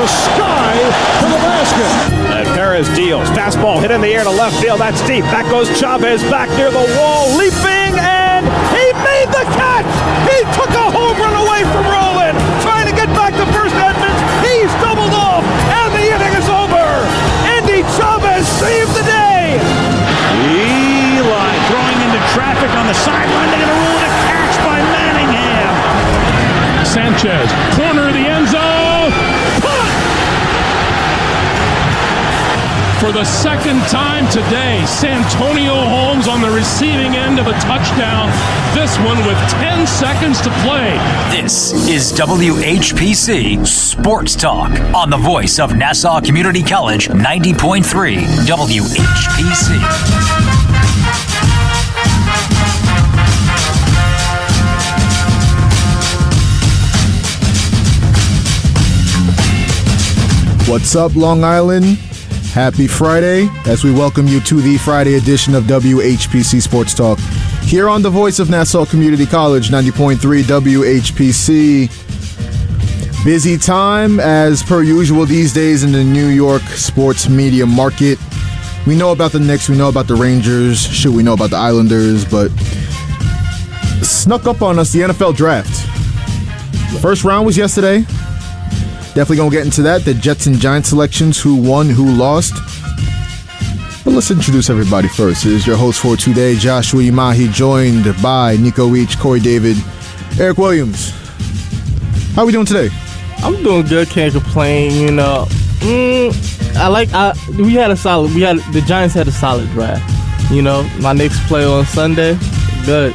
to sky to the basket. And Perez deals. Fastball hit in the air to left field. That's deep. Back goes Chavez back near the wall, leaping, and he made the catch. He took a home run away from Roland, trying to get back to first Edmonds. He's doubled off, and the inning is over. Andy Chavez saved the day. Eli throwing into traffic on the sideline. They're going to rule it a catch by Manningham. Sanchez, corner of the end zone. For the second time today, Santonio Holmes on the receiving end of a touchdown. This one with 10 seconds to play. This is WHPC Sports Talk on the voice of Nassau Community College, 90.3 WHPC. What's up, Long Island? Happy Friday, as we welcome you to the Friday edition of WHPC Sports Talk here on the voice of Nassau Community College, 90.3 WHPC. Busy time, as per usual these days in the New York sports media market. We know about the Knicks, we know about the Rangers, shoot, we know about the Islanders, but snuck up on us the NFL draft. First round was yesterday. Definitely going to get into that. The Jets and Giants selections, who won, who lost. But let's introduce everybody first. It is your host for today, Joshua Imahi, joined by Nico Weech, Corey David, Eric Williams. How are we doing today? I'm doing good. Can't complain. You know, the Giants had a solid draft. You know, my Knicks play on Sunday. Good.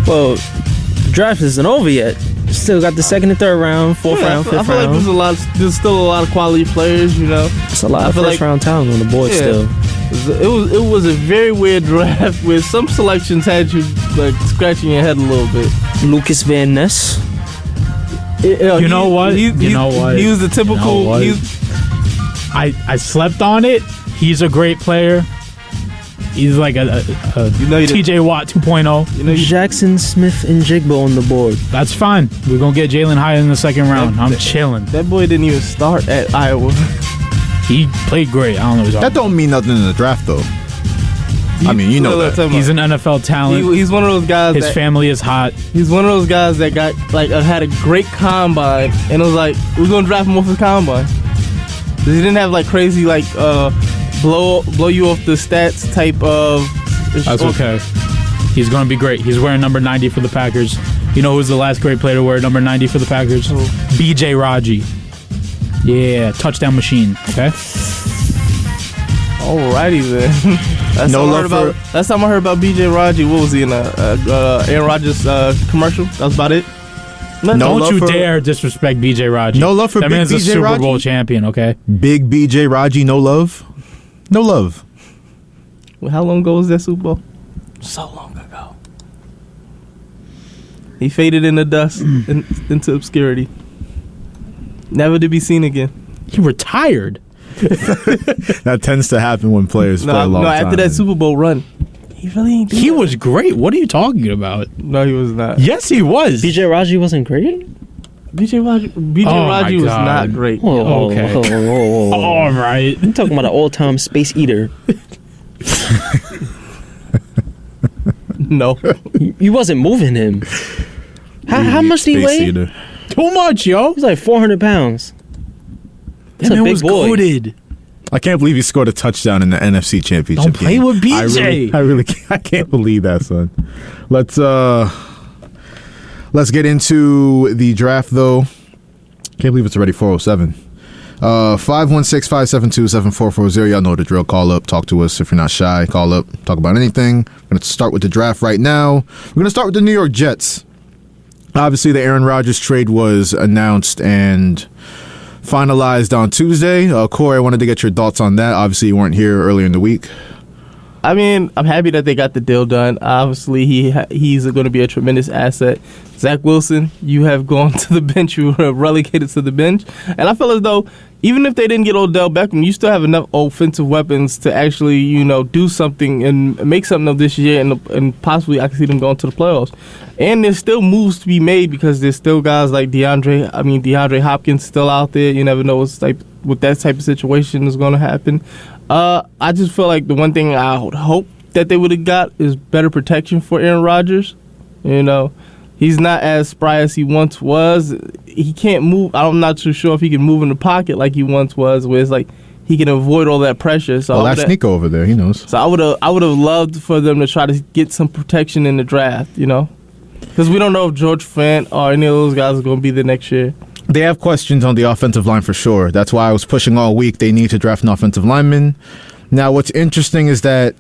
Well, the draft isn't over yet. Still got the second and third round, fourth round, fifth round. I feel like there's still a lot of quality players, you know. It's a lot of first round talent on the board still. It was a very weird draft where some selections had you like scratching your head a little bit. Lucas Van Ness. You know what? He was the typical. I slept on it. He's a great player. He's like a TJ Watt 2.0. Jackson Smith and Jigba on the board. That's fine. We're going to get Jalen Hyatt in the second round. I'm chilling. That boy didn't even start at Iowa. He played great. I don't know what he's That don't mean nothing in the draft, though. I mean, you know that. He's an NFL talent. He's one of those guys. His family is hot. He's one of those guys that got had a great combine, and it was like, we're going to draft him off the combine. He didn't have crazy blow you off the stats type of. That's okay. He's going to be great. He's wearing number 90 for the Packers. You know who's the last great player to wear number 90 for the Packers? Who? B.J. Raji. Yeah, touchdown machine. Okay. Alrighty then. Last time I heard about B.J. Raji, what was he in Aaron Rodgers commercial? That's about it. Don't you dare disrespect B.J. Raji. No love for that big man's B.J. a Super Raji? Bowl champion. Okay. Big B.J. Raji, no love? No love. Well, how long ago was that Super Bowl? So long ago. He faded in the dust into obscurity. Never to be seen again. He retired. That tends to happen when players play a long time. After that Super Bowl run, he really ain't. He was great. What are you talking about? No, he was not. Yes, he was. B.J. Raji wasn't great? B.J. Raji was not great. Okay. All right. I'm talking about an all-time space eater. No. He wasn't moving him. How much did he weigh? Eater. Too much, yo. He's like 400 pounds. That's a big boy. Goated. I can't believe he scored a touchdown in the NFC Championship Don't play game. with BJ. I really can't believe that, son. Let's get into the draft, though. Can't believe it's already 4:07. 516-572-7440. Y'all know the drill. Call up, talk to us. If you're not shy, call up, talk about anything. We're going to start with the draft right now. We're going to start with the New York Jets. Obviously, the Aaron Rodgers trade was announced and finalized on Tuesday. Corey, I wanted to get your thoughts on that. Obviously, you weren't here earlier in the week. I mean, I'm happy that they got the deal done. Obviously, he's going to be a tremendous asset. Zach Wilson, you have gone to the bench. You were relegated to the bench. And I feel as though even if they didn't get Odell Beckham, you still have enough offensive weapons to actually, do something and make something of this year, and possibly I can see them going to the playoffs. And there's still moves to be made because there's still guys like DeAndre Hopkins still out there. You never know what that type of situation is going to happen. I just feel like the one thing I would hope that they would have got is better protection for Aaron Rodgers. He's not as spry as he once was. He can't move. I'm not too sure if he can move in the pocket like he once was, where it's like he can avoid all that pressure. So that's Nico over there. He knows. So I would have loved for them to try to get some protection in the draft, because we don't know if George Fant or any of those guys are going to be there next year. They have questions on the offensive line for sure. That's why I was pushing all week. They need to draft an offensive lineman. Now, what's interesting is that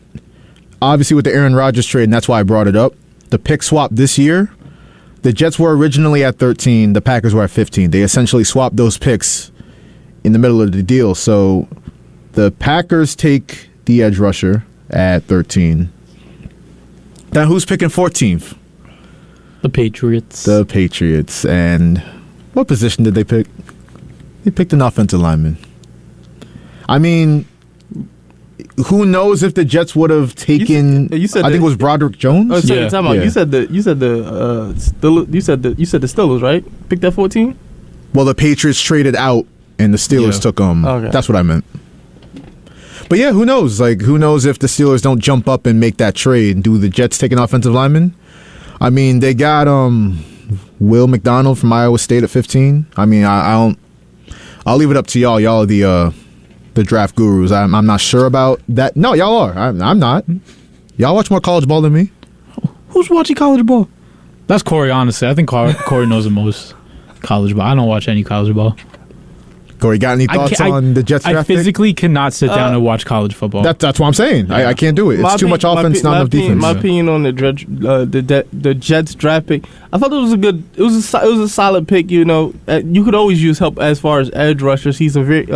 obviously with the Aaron Rodgers trade, and that's why I brought it up, the pick swap this year, the Jets were originally at 13. The Packers were at 15. They essentially swapped those picks in the middle of the deal. So the Packers take the edge rusher at 13. Now who's picking 14th? The Patriots. The Patriots. And what position did they pick? They picked an offensive lineman. I mean, who knows if the Jets would have taken? I think it was Broderick Jones. Oh, You said the Steelers, right? Picked that 14. Well, the Patriots traded out, and the Steelers took them. Okay. That's what I meant. But yeah, who knows? Who knows if the Steelers don't jump up and make that trade? Do the Jets take an offensive lineman? I mean, they got Will McDonald from Iowa State at 15. I mean, I'll leave it up to y'all. Y'all are the draft gurus. I'm not sure about that. No, y'all are. I'm not. Y'all watch more college ball than me. Who's watching college ball? That's Corey, honestly. I think Corey knows the most college ball. I don't watch any college ball. Corey, got any thoughts on the Jets draft I physically cannot sit down and watch college football. That's what I'm saying. Yeah. I can't do it. It's too much offense, not enough defense. My opinion on the Jets draft pick, I thought it was a solid pick. You could always use help as far as edge rushers. He's a very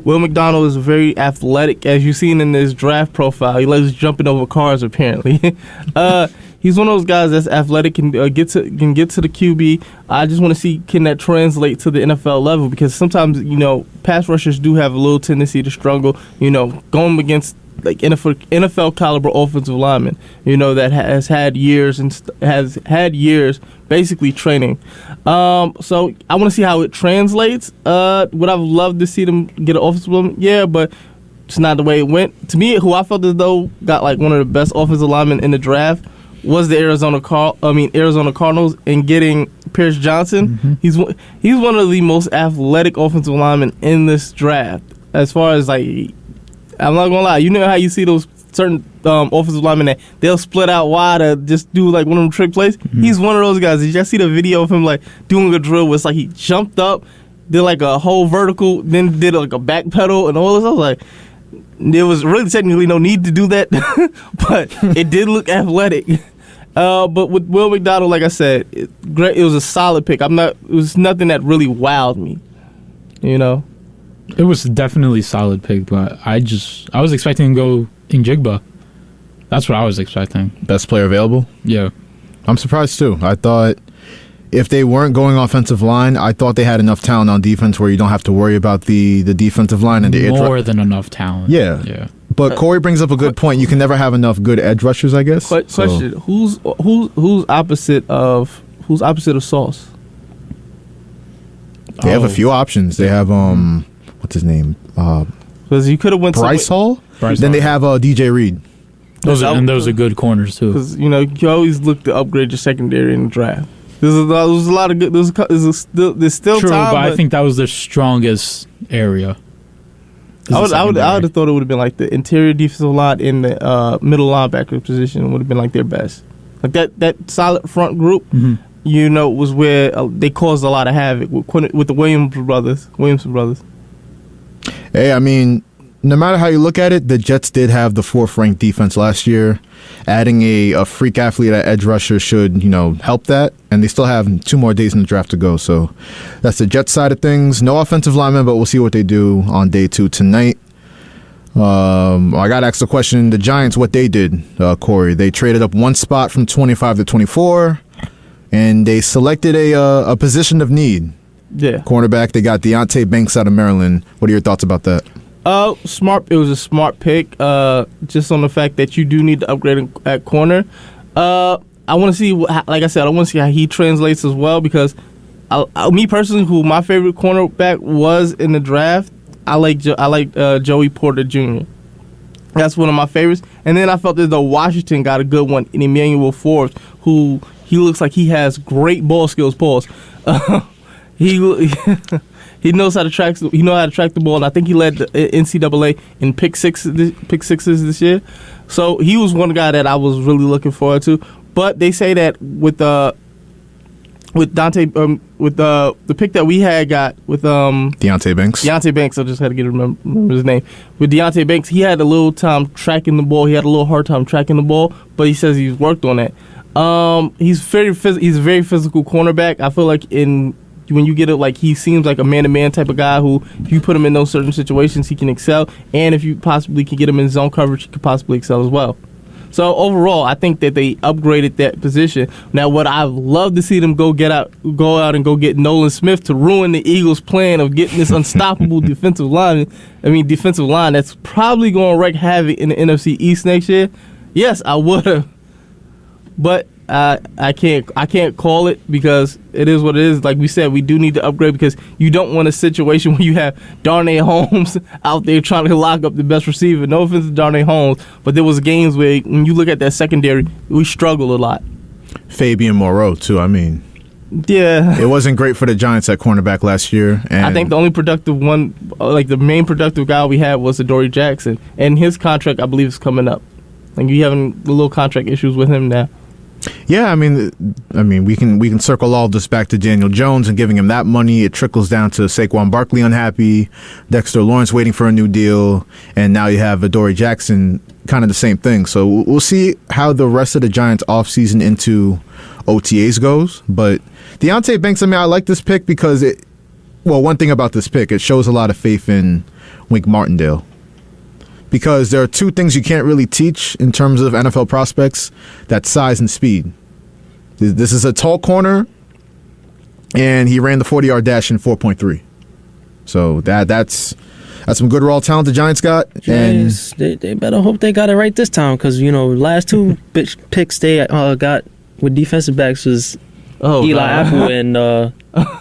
Will McDonald is very athletic, as you've seen in his draft profile. He loves jumping over cars apparently. He's one of those guys that's athletic, can get to the QB. I just want to see, can that translate to the NFL level, because sometimes pass rushers do have a little tendency to struggle. Going against like NFL caliber offensive linemen, that has had years basically training. So I want to see how it translates. Would I love to see them get an offensive lineman? Yeah, but it's not the way it went. To me, who I felt as though got like one of the best offensive linemen in the draft was the Arizona Cardinals, and getting Pierce Johnson. Mm-hmm. He's one of the most athletic offensive linemen in this draft. As far as I'm not gonna lie, you know how you see those certain offensive linemen that they'll split out wide to just do like one of them trick plays. Mm-hmm. He's one of those guys. Did you see the video of him like doing a drill where it's like he jumped up, did like a whole vertical, then did like a back pedal and all this? I was like, there was really technically no need to do that, but it did look athletic. But with Will McDonald, like I said, it was a solid pick. It was nothing that really wowed me, It was definitely a solid pick, but I was expecting to go in Jigba. That's what I was expecting. Best player available? Yeah. I'm surprised too. I thought if they weren't going offensive line, I thought they had enough talent on defense where you don't have to worry about the defensive line and the edge. More than enough talent. Yeah. But Corey brings up a good point. You can never have enough good edge rushers, I guess. Question: Who's opposite of Sauce? They have a few options. They have what's his name? Because you could have went Bryce Hall. Then they have DJ Reed. Those are good corners too. Because you always look to upgrade your secondary in the draft. There's a lot of good. There's still true, time, but I think that was their strongest area. I would have thought it would have been like the interior defensive line in the middle linebacker position would have been like their best. Like that solid front group, was where they caused a lot of havoc with the Williamson brothers. Hey, I mean, no matter how you look at it, the Jets did have the 4th ranked defense last year. Adding a freak athlete at edge rusher should, help that. And they still have 2 more days in the draft to go. So that's the Jets side of things. No offensive lineman, but we'll see what they do on day 2 tonight. I got to ask the question, the Giants, what they did, Corey. They traded up 1 spot from 25 to 24, and they selected a position of need Yeah. Cornerback. They got Deontay Banks out of Maryland. What are your thoughts about that? Smart. It was a smart pick. Just on the fact that you do need to upgrade at corner. I want to see, like I said, I want to see how he translates as well because, me personally, who my favorite cornerback was in the draft, I like Joey Porter Jr. That's one of my favorites. And then I felt that Washington got a good one in Emmanuel Forbes, who he looks like he has great ball skills. Pause. He knows how to track. He knows how to track the ball, and I think he led the NCAA in pick sixes this year. So he was one guy that I was really looking forward to. But they say that with Dante, with the pick that we had got with Deontay Banks. Deontay Banks, I just had to remember his name. With Deontay Banks, he had a little time tracking the ball. He had a little hard time tracking the ball, but he says he's worked on that. He's a very physical cornerback. I feel like when you get it, like he seems like a man-to-man type of guy who, if you put him in those certain situations, he can excel. And if you possibly can get him in zone coverage, he could possibly excel as well. So overall, I think that they upgraded that position. Now, what I'd love to see them go out and go get Nolan Smith to ruin the Eagles' plan of getting this unstoppable defensive line that's probably going to wreak havoc in the NFC East next year. Yes, I would have, but I can't call it because it is what it is. Like we said, we do need to upgrade because you don't want a situation where you have Darnay Holmes out there trying to lock up the best receiver. No offense to Darnay Holmes, but there was games where when you look at that secondary, we struggled a lot. Fabian Moreau too. I mean, yeah, it wasn't great for the Giants at cornerback last year. And I think the only productive one, like the main productive guy we had, was Adoree Jackson, and his contract I believe is coming up. Like you having a little contract issues with him now. Yeah, I mean, we can circle all this back to Daniel Jones and giving him that money. It trickles down to Saquon Barkley unhappy, Dexter Lawrence waiting for a new deal, and now you have Adoree Jackson, kind of the same thing. So we'll see how the rest of the Giants offseason into OTAs goes. But Deontay Banks, I like this pick because one thing about this pick, it shows a lot of faith in Wink Martindale. Because there are two things you can't really teach in terms of NFL prospects. That's size and speed. This is a tall corner, and he ran the 40-yard dash in 4.3. So that's some good raw talent the Giants got. And they better hope they got it right this time because, last two picks they got with defensive backs was Eli Apple and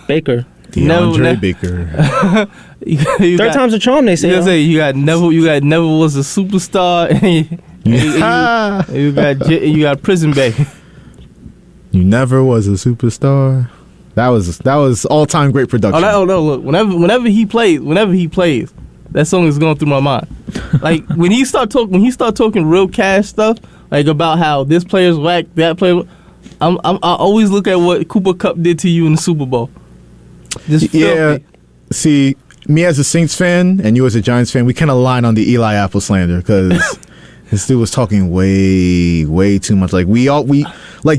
Baker. DeAndre Baker. Third time's a charm, they say. You got Neville. You got Neville was a superstar. and you got Prison Bay. You never was a superstar. That was all time great production. Oh no! Look, whenever he plays, that song is going through my mind. Like when he start talking real cash stuff, like about how this player's whack, that player. I always look at what Cooper Kupp did to you in the Super Bowl. Yeah. See, me as a Saints fan and you as a Giants fan, we kind of align on the Eli Apple slander because this dude was talking way too much. Like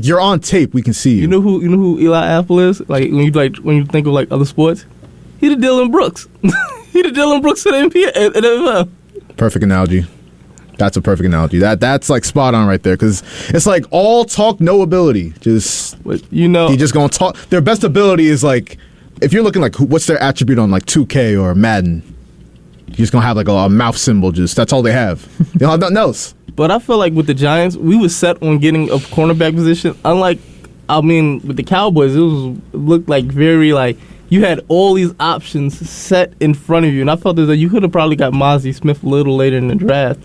you're on tape, we can see you. You know who Eli Apple is? Like when you think of like other sports, he the Dylan Brooks. He the Dylan Brooks of the NFL. Perfect analogy. That's a perfect analogy. That's like spot on right there because it's like all talk, no ability. Just he just gonna talk. Their best ability is like. If you're looking like what's their attribute on like 2K or Madden, you're just gonna have like a mouth symbol. That's all they have. They don't have nothing else. But I feel like with the Giants, we were set on getting a cornerback position. Unlike, with the Cowboys, it looked like very like you had all these options set in front of you, and I felt that you could have probably got Mozzie Smith a little later in the draft.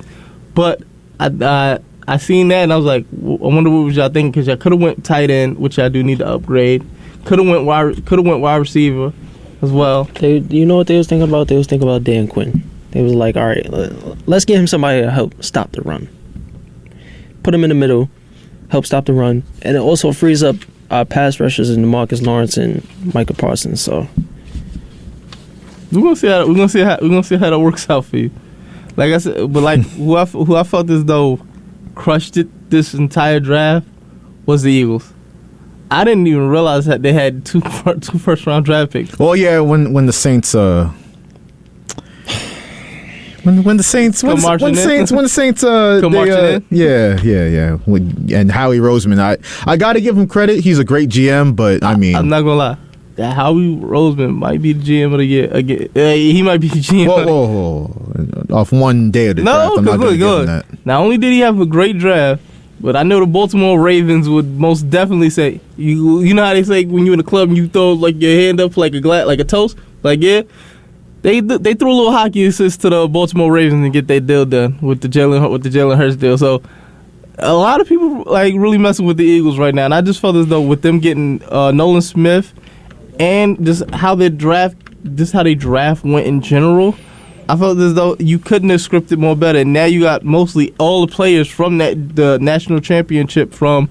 But I seen that and I was like, I wonder what was y'all thinking because y'all could have went tight end, which I do need to upgrade. Could have went wide receiver as well. You know what they was thinking about? They was thinking about Dan Quinn. They was like, all right, let's get him somebody to help stop the run. Put him in the middle, help stop the run, and it also frees up our pass rushers in DeMarcus Lawrence and Micah Parsons. So we're gonna see how that works out for you. Like I said, but like who I felt as though crushed it this entire draft was the Eagles. I didn't even realize that they had two first-round draft picks. Well, yeah, when the Saints when the Saints and Howie Roseman, I got to give him credit. He's a great GM, but I'm not gonna lie. that Howie Roseman might be the GM of the year again. He might be the GM. Whoa. Off one day of the draft. No, I'm not because going to give him that. not only did he have a great draft, but I know the Baltimore Ravens would most definitely say, you know how they say when you're in a club and you throw like your hand up like a toast? Like, yeah. They threw a little hockey assist to the Baltimore Ravens and get that deal done with the Jalen Hurts deal. So a lot of people like really messing with the Eagles right now, and I just felt as though with them getting Nolan Smith and just how they draft went in general, I felt as though you couldn't have scripted more better. And now you got mostly all the players from the national championship from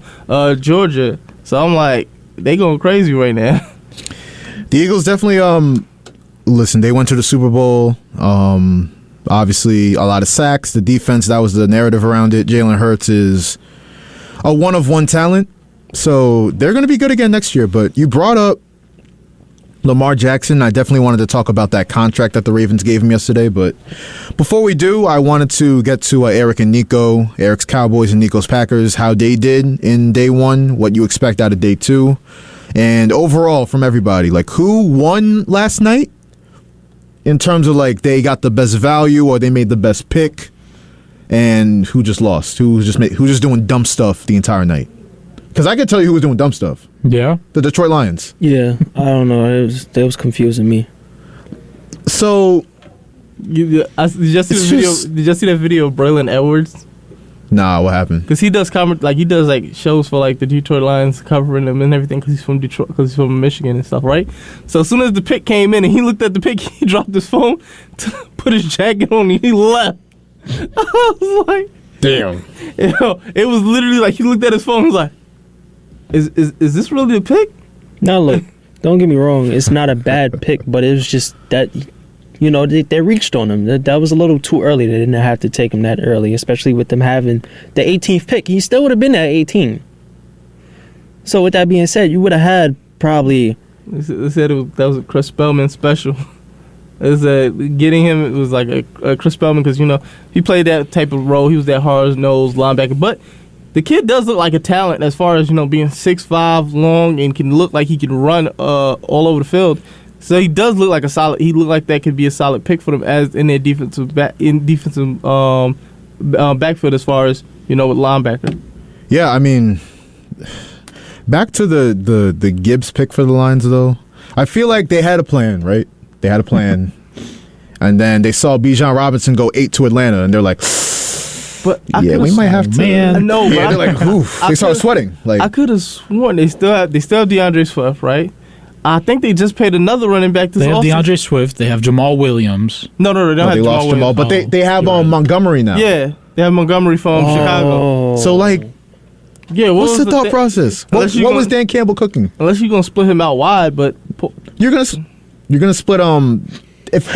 Georgia. So I'm like, they going crazy right now. The Eagles definitely listen, they went to the Super Bowl. Obviously, a lot of sacks. The defense, that was the narrative around it. Jalen Hurts is a one-of-one talent. So they're going to be good again next year. But you brought up Lamar Jackson. I definitely wanted to talk about that contract that the Ravens gave him yesterday. But before we do, I wanted to get to Eric and Nico, Eric's Cowboys and Nico's Packers, how they did in day one, what you expect out of day two, and overall from everybody. Like, who won last night in terms of, like, they got the best value or they made the best pick, and who just lost? Who's just doing dumb stuff the entire night? Because I can tell you who was doing dumb stuff. Yeah. The Detroit Lions. Yeah, I don't know. It was confusing me. So, Did you see that video of Braylon Edwards? Nah, what happened? Because he does shows for like the Detroit Lions, covering them and everything. Because he's from Detroit, because he's from Michigan and stuff, right? So as soon as the pick came in and he looked at the pick, he dropped his phone, put his jacket on, and he left. I was like, damn. It was literally like he looked at his phone and was like, Is this really a pick? Now look, don't get me wrong, it's not a bad pick, but it was just that, you know, they reached on him. That was a little too early. They didn't have to take him that early, especially with them having the 18th pick. He still would have been at 18. So with that being said, you would have had probably... They said that was a Chris Spellman special. Getting him, it was like a Chris Spellman because, you know, he played that type of role. He was that hard-nosed linebacker. But the kid does look like a talent as far as, you know, being 6'5", long, and can look like he can run all over the field. So he does look like he looked like that could be a solid pick for them as in their defensive backfield as far as, you know, with linebacker. Yeah, I mean, back to the Gibbs pick for the Lions, though. I feel like they had a plan, right? They had a plan. And then they saw Bijan Robinson go 8 to Atlanta, and they're like, but we might have to. Man. No, yeah, they're like, oof. They started sweating. Like, I could have sworn they still have DeAndre Swift, right? I think they just paid another running back this offseason. They have DeAndre Swift. They have Jamal Williams. No, they don't have they Jamal lost Williams. Jamal, but they have Montgomery now. Yeah, they have Montgomery from Chicago. So, like, yeah, what's the thought process? What was Dan Campbell cooking? Unless you're gonna split him out wide, but you're gonna split if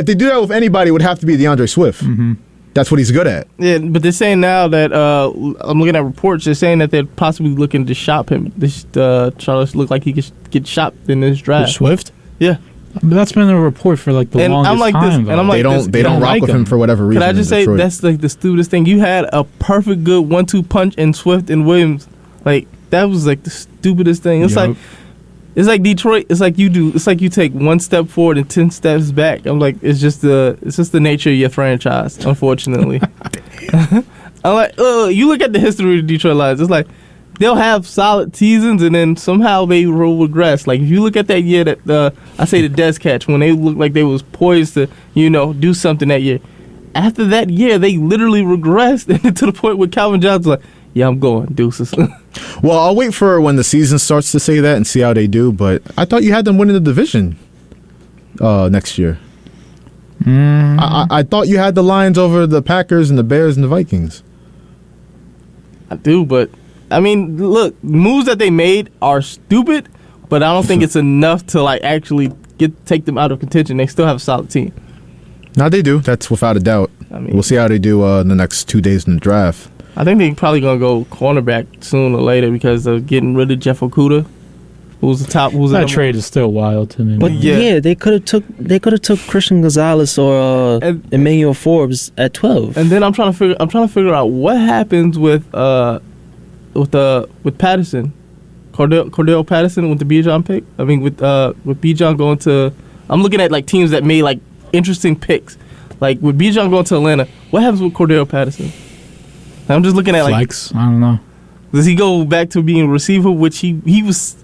they do that with anybody, it would have to be DeAndre Swift. Mm-hmm. That's what he's good at. Yeah, but they're saying now that I'm looking at reports. They're saying that they're possibly looking to shop him. Try to look like he could get shopped in this draft. Swift? Yeah, but that's been a report for like the longest time. And I'm like, they don't rock with him for whatever reason. Can I just say that's like the stupidest thing? You had a perfect good 1-2 punch in Swift and Williams. Like that was like the stupidest thing. It's like Detroit. It's like you take one step forward and 10 steps back. I'm like, it's just the nature of your franchise, unfortunately. I'm like, you look at the history of the Detroit Lions. It's like they'll have solid seasons and then somehow they will regress. Like if you look at that year that I say the Des catch when they looked like they was poised to, you know, do something that year. After that year, they literally regressed to the point where Calvin Johnson was like, yeah, I'm going, deuces. Well, I'll wait for when the season starts to say that and see how they do, but I thought you had them winning the division next year. I thought you had the Lions over the Packers and the Bears and the Vikings. I do, but, I mean, look, moves that they made are stupid, but I don't think it's enough to, like, actually take them out of contention. They still have a solid team. No, they do. That's without a doubt. I mean, we'll see how they do in the next 2 days in the draft. I think they're probably gonna go cornerback sooner or later because of getting rid of Jeff Okudah, who's the top. That trade is still wild to me. But yeah, they could have took Christian Gonzalez or Emmanuel Forbes at 12. And then I'm trying to figure out what happens with Patterson. Cordell Patterson with the Bijan pick. I mean, with Bijan going to, I'm looking at like teams that made like interesting picks. Like with Bijan going to Atlanta, what happens with Cordell Patterson? I'm just looking at like flex. I don't know. Does he go back to being a receiver, which he was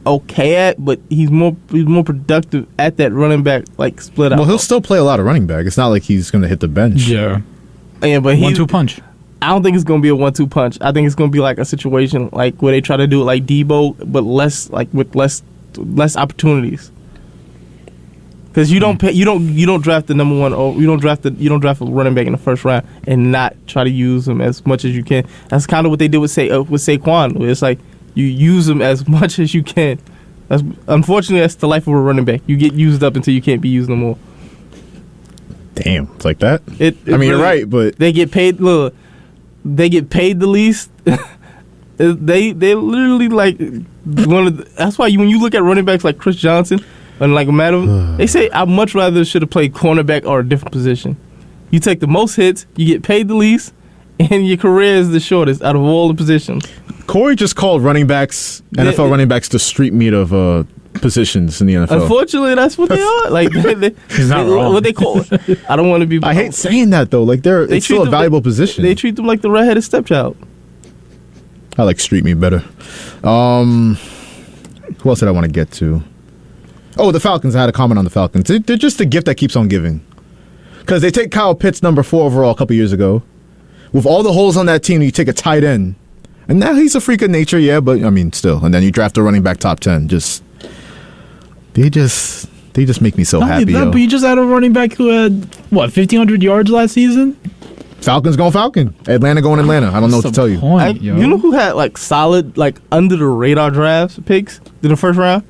okay at, but he's more productive at that running back like split out. Well, he'll still play a lot of running back. It's not like he's going to hit the bench. Yeah. Yeah, but 1-2 punch. I don't think it's going to be a 1-2 punch. I think it's going to be like a situation like where they try to do it like Debo, but less like with less opportunities. Because you don't draft the number one, or you don't draft a running back in the first round and not try to use them as much as you can. That's kind of what they did with Saquon. Where it's like you use them as much as you can. Unfortunately, that's the life of a running back. You get used up until you can't be used no more. Damn, it's like that. You're right, but they get paid. Look, they get paid the least. They literally like one of the, that's why when you look at running backs like Chris Johnson and like Madden, they say I much rather should have played cornerback or a different position. You take the most hits, you get paid the least, and your career is the shortest out of all the positions. Corey just called running backs, NFL running backs, the street meat of positions in the NFL. Unfortunately, that's what they are. Like he's not wrong. What they call it. I don't want to be. I hate saying that though. Like it's still a valuable position. They treat them like the redheaded stepchild. I like street meat better. Who else did I want to get to? Oh, the Falcons. I had a comment on the Falcons. They're just a gift that keeps on giving. Because they take Kyle Pitts, number 4 overall, a couple years ago. With all the holes on that team, you take a tight end. And now he's a freak of nature, yeah, but, I mean, still. And then you draft a running back top 10. They just make me so happy, But you just had a running back who had, 1,500 yards last season? Falcons going Falcon. Atlanta going Atlanta. I don't know what to tell you. You know who had, like, solid, like, under-the-radar drafts picks in the first round?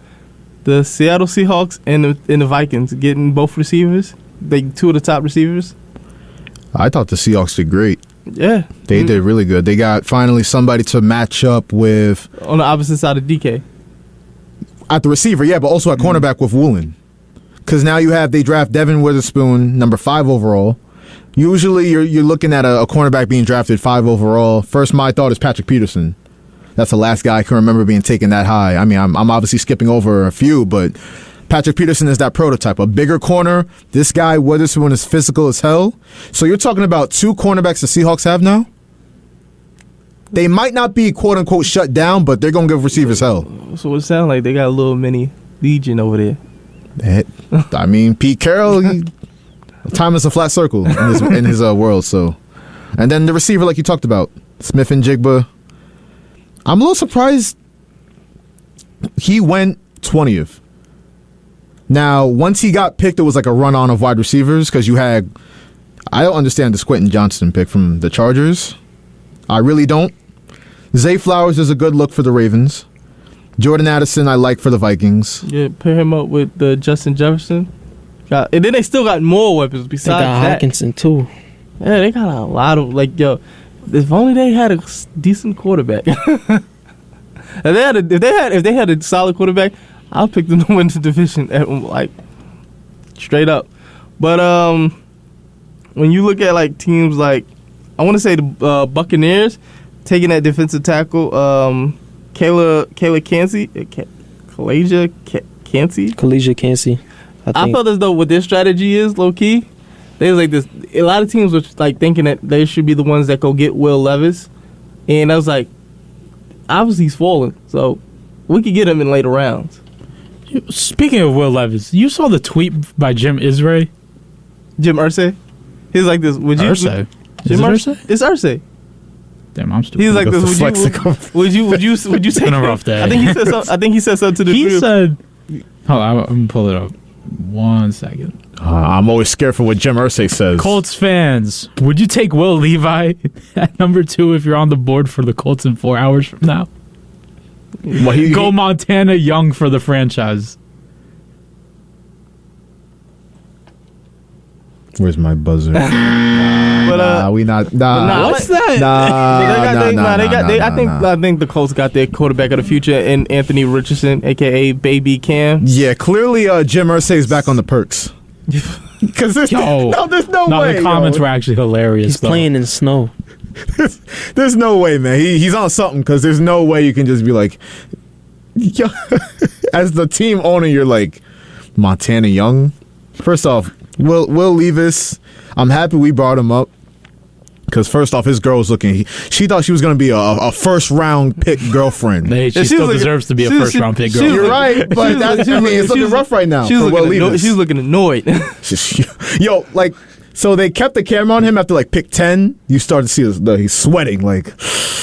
The Seattle Seahawks and the Vikings getting both receivers. They 2 of the top receivers. I thought the Seahawks did great. Yeah. They did really good. They got finally somebody to match up with. On the opposite side of DK. At the receiver, yeah, but also at cornerback with Woolen. Because now they draft Devin Witherspoon, number 5 overall. Usually you're looking at a cornerback being drafted 5 overall. First, my thought is Patrick Peterson. That's the last guy I can remember being taken that high. I mean, I'm obviously skipping over a few, but Patrick Peterson is that prototype. A bigger corner. This guy, Witherspoon, is physical as hell. So you're talking about 2 cornerbacks the Seahawks have now? They might not be quote-unquote shut down, but they're going to give receivers hell. So what it sounds like, they got a little mini legion over there. I mean, Pete Carroll, time is a flat circle in his world. So, and then the receiver, like you talked about, Smith and Jigba. I'm a little surprised he went 20th. Now, once he got picked, it was like a run-on of wide receivers because you had... I don't understand this Quentin Johnston pick from the Chargers. I really don't. Zay Flowers is a good look for the Ravens. Jordan Addison I like for the Vikings. Yeah, pair him up with Justin Jefferson. And then they still got more weapons besides they got that. Hawkinson, too. Yeah, they got a lot of... Like, yo, if only they had a decent quarterback. If they had a solid quarterback, I'll pick them to win the division, like straight up. But when you look at like teams like, I want to say the Buccaneers taking that defensive tackle, Kayla Cansey, Kalaja Cansey. I felt as though what their strategy is low key. They was like this. A lot of teams were like thinking that they should be the ones that go get Will Levis, and I was like, obviously he's falling, so we could get him in later rounds. Speaking of Will Levis, you saw the tweet by Jim Irsay? Jim Irsay? He's like this. Would you? Irsay. Jim Irsay? It's Irsay. Damn, I'm stupid. He's like this. Would you take? It's been a rough day. I think he said something to the group. He said, hold on, I'm gonna pull it up. 1 second. I'm always scared for what Jim Irsay says. Colts fans, would you take Will Levi at number 2 if you're on the board for the Colts in 4 hours from now? Well, Go Montana Young for the franchise. Where's my buzzer? We not. What's that? I think the Colts got their quarterback of the future in Anthony Richardson, aka Baby Cam. Yeah, clearly Jim Irsay is back on the perks. Because there's no way. The comments were actually hilarious. He's playing in snow. There's no way, man. He's on something because there's no way you can just be like, Yo, as the team owner, you're like, Montana Young? First off, Will Levis, I'm happy we brought him up. Because first off, his girl was looking. She thought she was going to be a first round pick girlfriend. Hey, she still deserves to be a first round pick girl. You're right, but it's looking rough right now. She's looking annoyed. Yo, like, so they kept the camera on him after like pick 10. You start to see he's sweating. Like,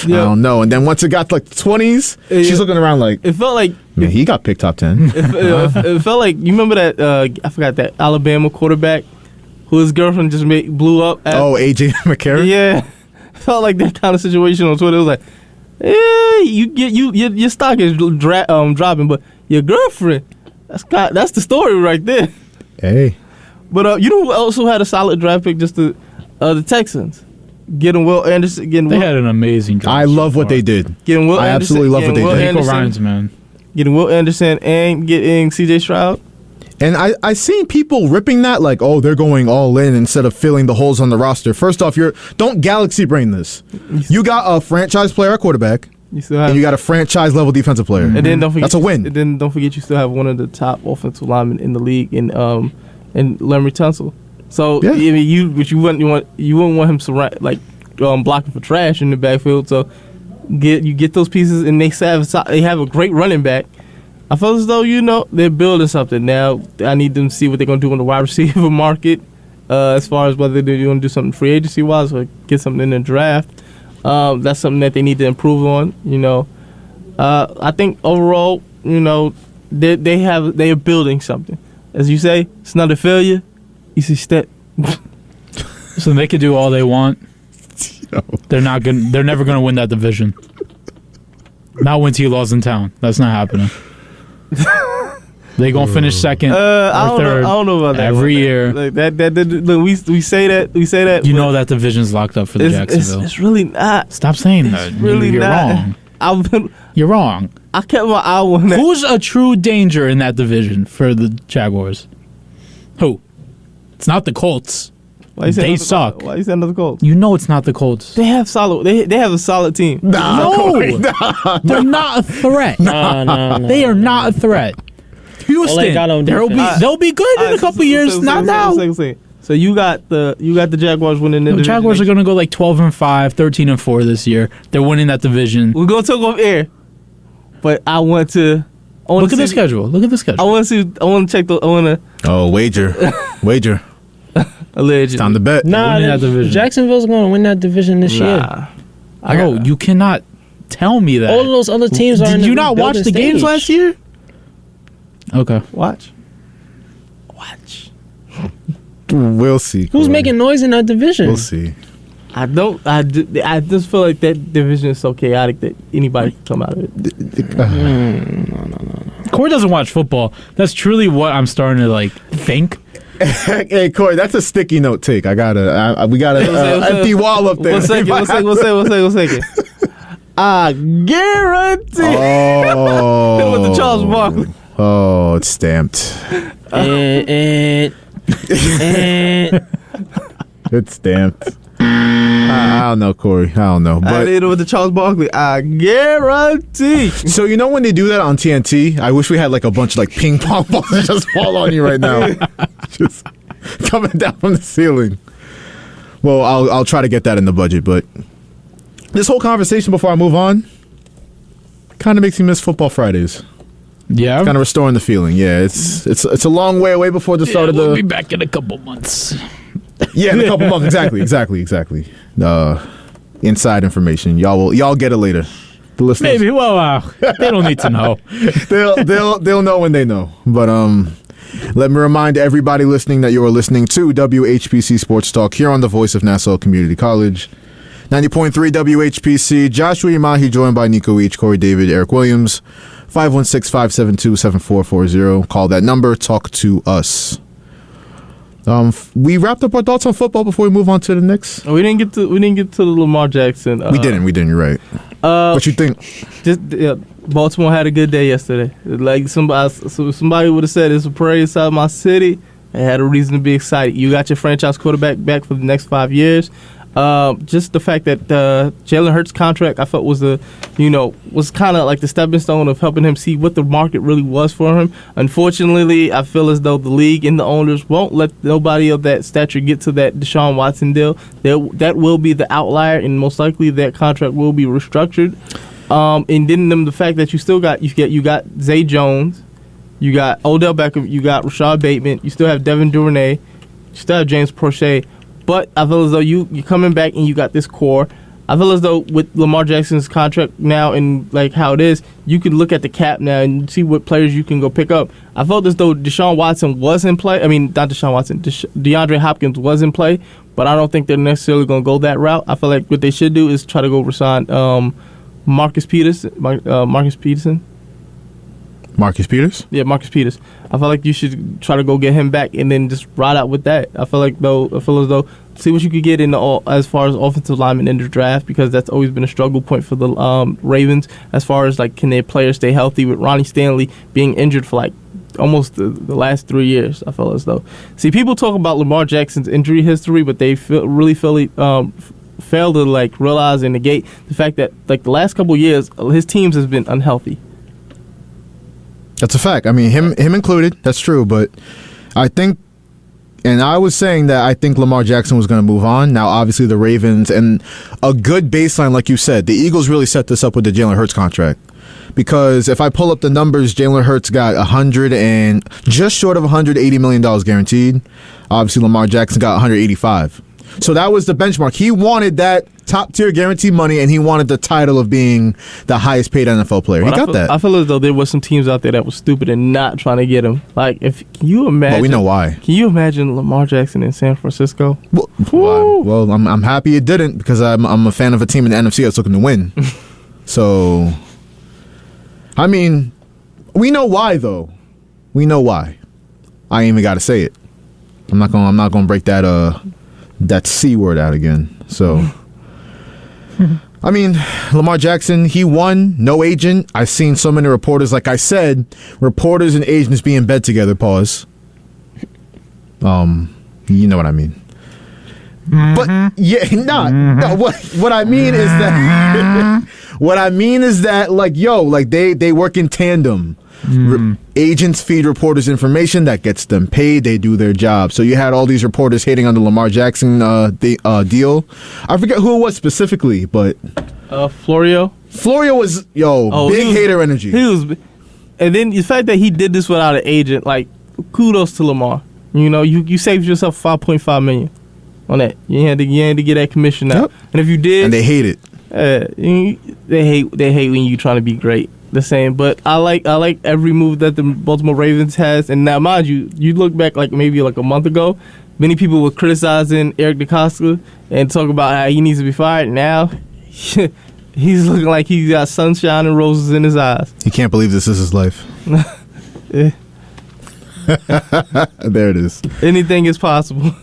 I don't know. And then once it got to like the 20s, she's looking around like, it felt like, man, he got picked top 10. It felt like, you remember that? I forgot that Alabama quarterback who his girlfriend just blew up. AJ McCarron? Yeah. Felt like that kind of situation on Twitter. It was like, your stock is dropping, but your girlfriend, that's the story right there. Hey. But you know who also had a solid draft pick? Just the Texans. Getting Will Anderson. They had an amazing draft. I love what they did. Getting Will I Anderson, absolutely love what they did. Nico Ryans, man. Getting Will Anderson and getting C.J. Stroud. And I seen people ripping that like, oh, they're going all in instead of filling the holes on the roster. First off, don't galaxy brain this. You got a franchise player at quarterback, and you got a franchise level defensive player. And then don't forget that's a win. And then don't forget you still have one of the top offensive linemen in the league in Larry Tunsil. So yeah. I mean, you wouldn't want him blocking for trash in the backfield. So get those pieces, and they have a great running back. I feel as though, they're building something. Now, I need them to see what they're going to do in the wide receiver market as far as whether they're going to do something free agency-wise or get something in the draft. That's something that they need to improve on, I think overall, they are building something. As you say, it's not a failure. It's a step. So they could do all they want. They're never going to win that division. Not when T-Law's in town. That's not happening. They gonna finish second or third. I don't know about that every year. Like look, we say that. That division's locked up for the Jacksonville. It's really not. Stop saying that. Really You're not. wrong. You're wrong. I kept my eye on that. Who's a true danger in that division for the Jaguars? Who? It's not the Colts. They suck. Why you saying the Colts? You know it's not the Colts. They have solid. They have a solid team. They're not a threat. No. They are not a threat. Houston, they'll be good in a couple years. Not now. So you got the Jaguars winning the division. Jaguars are going to go like 12-5, 13-4 this year. They're winning that division. We're going to talk off air, but I want to. Look at the schedule. I want to check the. Wager. Allegedly. It's time to bet. Nah, Jacksonville's going to win that division this year. You cannot tell me that. All of those other teams are in the Did you not watch the games last year? Okay. Watch. We'll see. Who's making noise in that division? We'll see. I just feel like that division is so chaotic that anybody can come out of it. No. Corey doesn't watch football. That's truly what I'm starting to think. Hey Corey, that's a sticky note take. We got an empty wall up there. One second. I guarantee. Oh, with the Charles Barkley. Oh, it's stamped. It's stamped. I don't know, Corey. I don't know. But I did it with the Charles Barkley. I guarantee. So when they do that on TNT, I wish we had like a bunch of like ping pong balls that just fall on you right now, just coming down from the ceiling. Well, I'll try to get that in the budget. But this whole conversation before I move on kind of makes me miss Football Fridays. Yeah, kind of restoring the feeling. Yeah, it's a long way away before the start of the. We'll be back in a couple months. Yeah, in a couple months. Exactly. Inside information. Y'all get it later. The listeners. Maybe. Well, they don't need to know. They'll know when they know. But let me remind everybody listening that you are listening to WHPC Sports Talk here on the Voice of Nassau Community College. 90.3 WHPC. Joshua Yamahi joined by Nico Each, Corey David, Eric Williams. 516-572-7440. Call that number. Talk to us. We wrapped up our thoughts on football before we move on to the Knicks. We didn't get to the Lamar Jackson. We didn't. You're right. What you think? Baltimore had a good day yesterday. Like somebody would have said, it's a parade inside my city. They had a reason to be excited. You got your franchise quarterback back for the next 5 years. Just the fact that the Jalen Hurts contract, I felt was was kind of like the stepping stone of helping him see what the market really was for him. Unfortunately, I feel as though the league and the owners won't let nobody of that stature get to that Deshaun Watson deal. That will be the outlier, and most likely that contract will be restructured. And then the fact that you got Zay Jones, you got Odell Beckham, you got Rashad Bateman, you still have Devin Duvernay, you still have James Prochet. But I feel as though you're coming back and you got this core. I feel as though with Lamar Jackson's contract now and like how it is, you can look at the cap now and see what players you can go pick up. I felt as though Deshaun Watson was in play. I mean, not Deshaun Watson. DeAndre Hopkins was in play, but I don't think they're necessarily going to go that route. I feel like what they should do is try to go resign Marcus Peters. Marcus Peters? Yeah, Marcus Peters. I feel like you should try to go get him back and then just ride out with that. I feel as though see what you could get in as far as offensive linemen in the draft, because that's always been a struggle point for the Ravens as far as like can their players stay healthy with Ronnie Stanley being injured for like almost the last 3 years. I feel as though people talk about Lamar Jackson's injury history, but they fail to like realize and negate the fact that like the last couple of years his teams has been unhealthy. That's a fact. I mean, him included. That's true. But I think, and I was saying that I think Lamar Jackson was going to move on. Now, obviously, the Ravens and a good baseline, like you said, the Eagles really set this up with the Jalen Hurts contract. Because if I pull up the numbers, Jalen Hurts got just short of $180 million guaranteed. Obviously, Lamar Jackson got 185. So that was the benchmark. He wanted that top-tier guaranteed money, and he wanted the title of being the highest-paid NFL player. He got that. I feel as though there were some teams out there that were stupid and not trying to get him. Like, can you imagine? Well, we know why. Can you imagine Lamar Jackson in San Francisco? Well, I'm happy it didn't, because I'm a fan of a team in the NFC that's looking to win. So, I mean, we know why, though. We know why. I ain't even got to say it. I'm not gonna break that C word out again. So, I mean, Lamar Jackson, he won, no agent. I've seen so many reporters, like I said, reporters and agents be in bed together, pause. You know what I mean. But yeah, no, what I mean is that what I mean is that like they work in tandem. Agents feed reporters information that gets them paid. They do their job. So you had all these reporters hating on the Lamar Jackson deal. I forget who it was specifically, but Florio was big hater energy. He was, and then the fact that he did this without an agent, like kudos to Lamar. You know, you saved yourself $5.5 million on that. You had to get that commission out. Yep. And if you did, and they hate it. They hate when you trying to be great. The same, but I like every move that the Baltimore Ravens has. And now, mind you, you look back like maybe like a month ago, many people were criticizing Eric DeCosta and talk about how he needs to be fired. Now, he's looking like he's got sunshine and roses in his eyes. He can't believe this is his life. Yeah. There it is. Anything is possible.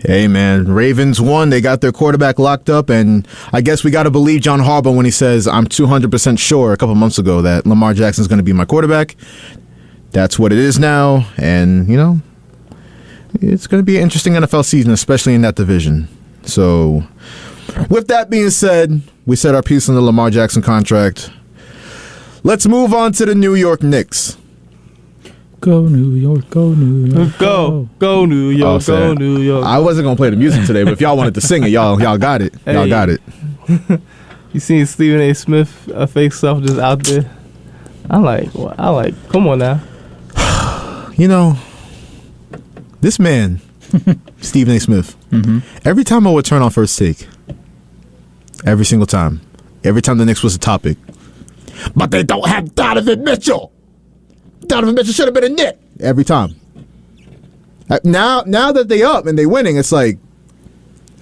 Hey, man, Ravens won. They got their quarterback locked up, and I guess we got to believe John Harbaugh when he says, I'm 200% sure a couple months ago that Lamar Jackson's going to be my quarterback. That's what it is now, and, it's going to be an interesting NFL season, especially in that division. So, with that being said, we said our piece on the Lamar Jackson contract. Let's move on to the New York Knicks. Go New York, go New York. Go New York, go New York. I wasn't going to play the music today, but if y'all wanted to sing it, y'all got it. Y'all got it. You seen Stephen A. Smith fake stuff just out there? I like, come on now. This man, Stephen A. Smith, every time I would turn on First Take, every single time, every time the Knicks was a topic, but they don't have Donovan Mitchell. Donovan Mitchell should have been a Knick every time. Now that they up and they winning, it's like,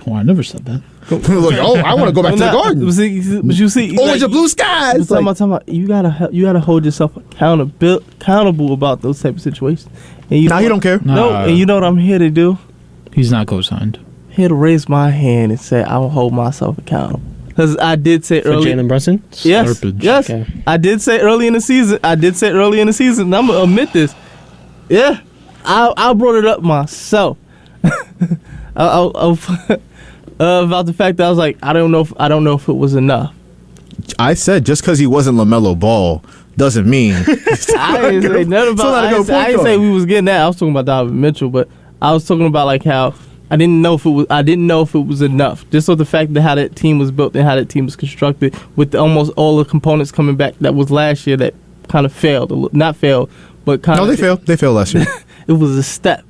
I never said that. I want to go back to the Garden. But you see, orange and blue skies. Talking about, you gotta hold yourself accountable about those type of situations. And he don't care. And you know what I'm here to do? He's not co-signed. Here to raise my hand and say I will hold myself accountable. Because I did say earlier. For Jalen Brunson? Yes. Yes. Okay. I did say early in the season. And I'm going to admit this. Yeah. I brought it up myself. about the fact that I was like, I don't know if it was enough. I said just because he wasn't LaMelo Ball doesn't mean. I didn't say nothing about. I didn't say we was getting that. I was talking about Donovan Mitchell, but I was talking about like how I didn't know if it was enough. Just so the fact that how that team was built and how that team was constructed, with almost all the components coming back that was last year that kind of failed. Not failed, but kind of. No, they failed. They failed last year. It was a step.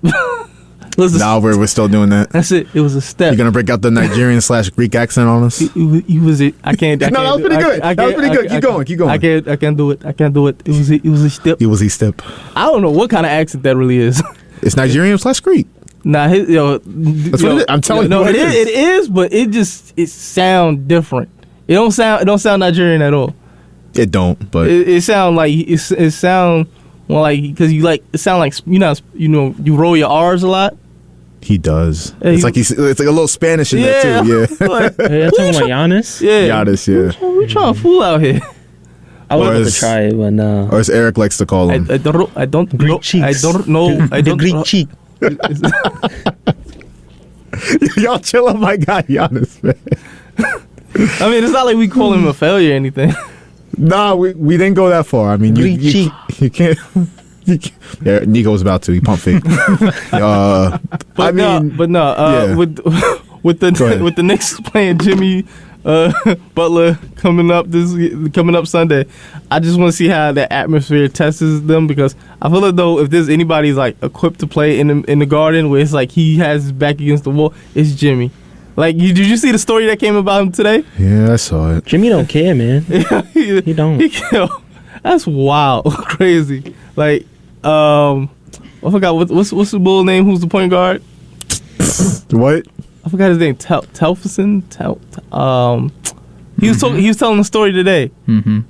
Now we're still doing that. That's it. It was a step. You're gonna break out the Nigerian/Greek accent on us? He was it. I can't. No, that was pretty good. That was pretty good. Keep going. I can't do it. It was a step. It was a step. I don't know what kind of accent that really is. It's Nigerian/Greek. Nah, That's what it is. I'm telling you. No, it is, but it sounds different. It don't sound Nigerian at all. It don't, but it sound like it sound more like because it sound like you roll your R's a lot. he does. It's like it's like a little Spanish in there too. Yeah. Like, You're talking about Giannis? Yeah. Giannis, yeah. We trying to fool out here. I would love to try it, but no. Or as Eric likes to call him. I don't Greek know. cheeks. I don't know. I don't The Greek cheek. Y'all chill on my guy Giannis, man. I mean, it's not like we call him a failure or anything. Nah, we didn't go that far. I mean, you can't. Yeah, Nico's about to. He pump fake. Yeah. With the Knicks playing Jimmy Butler coming up Sunday, I just want to see how that atmosphere tests them, because I feel like though if there's anybody's like equipped to play in the Garden where it's like he has his back against the wall, it's Jimmy. Like, did you see the story that came about him today? Yeah, I saw it. Jimmy don't care, man. He don't. That's wild, crazy. Like, I forgot what's the bull name? Who's the point guard? What? I forgot his name. Telferson. He was telling the story today. Mm-hmm.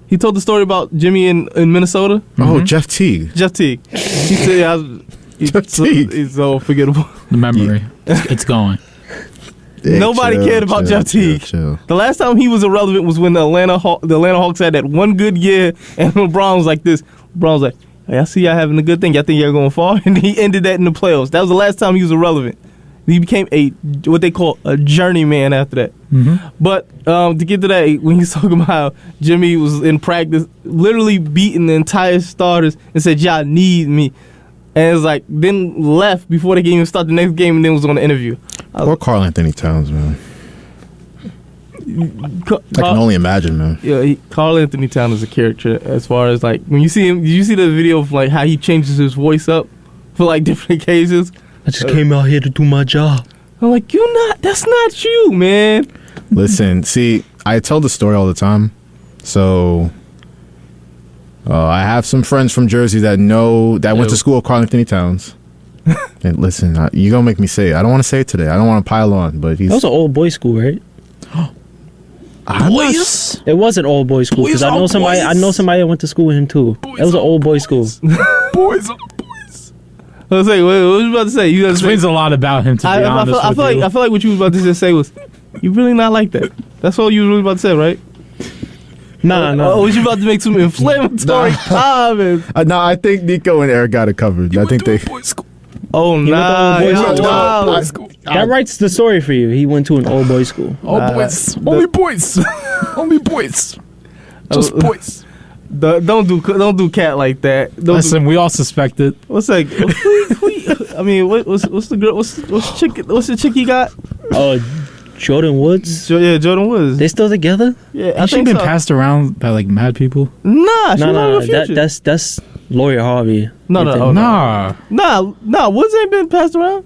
He told the story about Jimmy in Minnesota. Oh, Jeff Teague. Jeff Teague. He said he's so forgettable. The memory, it's going. Nobody cared about Jeff Teague. Chill. The last time he was irrelevant was when the Atlanta Hawks had that one good year, and LeBron was like this. LeBron was like, "Hey, I see y'all having a good thing. Y'all think y'all going far?" And he ended that in the playoffs. That was the last time he was irrelevant. He became what they call a journeyman after that. Mm-hmm. But to get to that, when he's talking about how Jimmy was in practice, literally beating the entire starters and said, "Y'all need me." And it's like, then left before they even start the next game, and then was on the interview. Poor Karl Anthony Towns, man. I can only imagine, man. Yeah, Karl Anthony Towns is a character as far as like when you see him. Did you see the video of like how he changes his voice up for like different occasions? I just came out here to do my job. I'm like, that's not you, man. Listen, see, I tell the story all the time, so. I have some friends from Jersey that went to school with Karl Anthony Towns. And listen, you're going to make me say it. I don't want to say it today. I don't want to pile on, but he's... That was an old boys school, right? Boys? It was an old boys school, because I know somebody that went to school with him too. It was an old boys school. Boys. I was like, what were you about to say? You explains a lot about him, to be honest. I feel like what you was about to just say was, you really not like that. That's all you were really about to say, right? No. Oh, was you about to make some inflammatory comments? No, I think Nico and Eric got it covered. I think they... Oh, nah. That writes the story for you. He went to an old boys school. Boys. Only boys. Only boys. Just boys. Don't do cat like that. Listen, we all suspect it. What's that? I mean, what's the girl? What's the chick he got? Jordan Woods? Yeah, Jordan Woods. They still together? Yeah, Has she been passed around by like mad people? Nah, that's Lawyer Harvey. No. Woods ain't been passed around.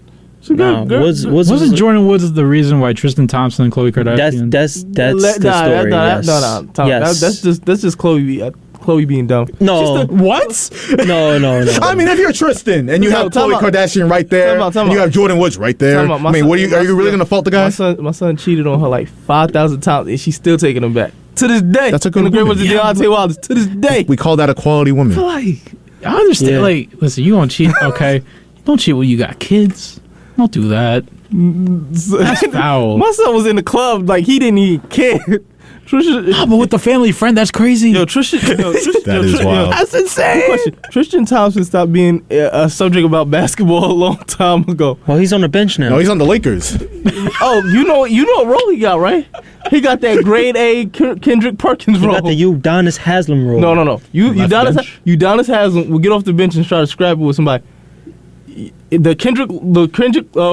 Woods wasn't Jordan Woods the reason why Tristan Thompson and Khloe Kardashian? That's the story. Yes. That's just Chloe being dumb. No. What? No. I mean, if you're Tristan and you have Khloe Kardashian right there, and you have Jordan Woods right there, I mean, are you really going to fault the guy? My son cheated on her like 5,000 times, and she's still taking him back. To this day. That's a good woman. Deontay Wilder. To this day. We call that a quality woman. I understand. Yeah. Like, listen, you don't cheat, okay? Don't cheat when you got kids. Don't do that. That's foul. My son was in the club, like, he didn't even care. But with the family friend, that's crazy. That is wild. That's insane. Question. Tristan Thompson stopped being a subject about basketball a long time ago. Well, he's on the bench now. No, he's on the Lakers. Oh, you know what role he got, right? He got that grade A Kendrick Perkins He role. got the Udonis Haslam role. No. bench? Udonis Haslam will get off the bench and try to scrap it with somebody. The Kendrick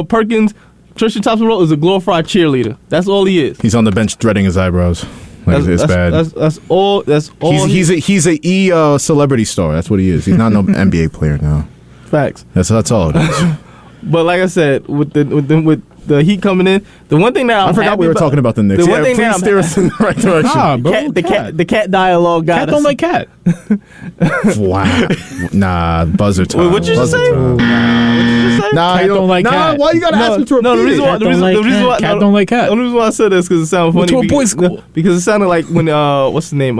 Perkins Tristan Thompson role is a glorified cheerleader. That's all he is. He's on the bench threading his eyebrows. It's bad. That's all. He's a celebrity star. That's what he is. He's not no NBA player now. Facts. That's all it is. But like I said, with the Heat coming in, the one thing that I forgot we were talking about the Knicks. The one thing please steer us in the right direction. the cat dialogue got Cat us. don't like cat. Wow. Nah, buzzer time. What you just say? Nah, Cat don't like cat. Why you gotta ask me to repeat the reason why, it? the reason why, Cat don't like cat. The only reason why I said this because it sounded funny. Went to a boys' school. Because it sounded like when what's the name?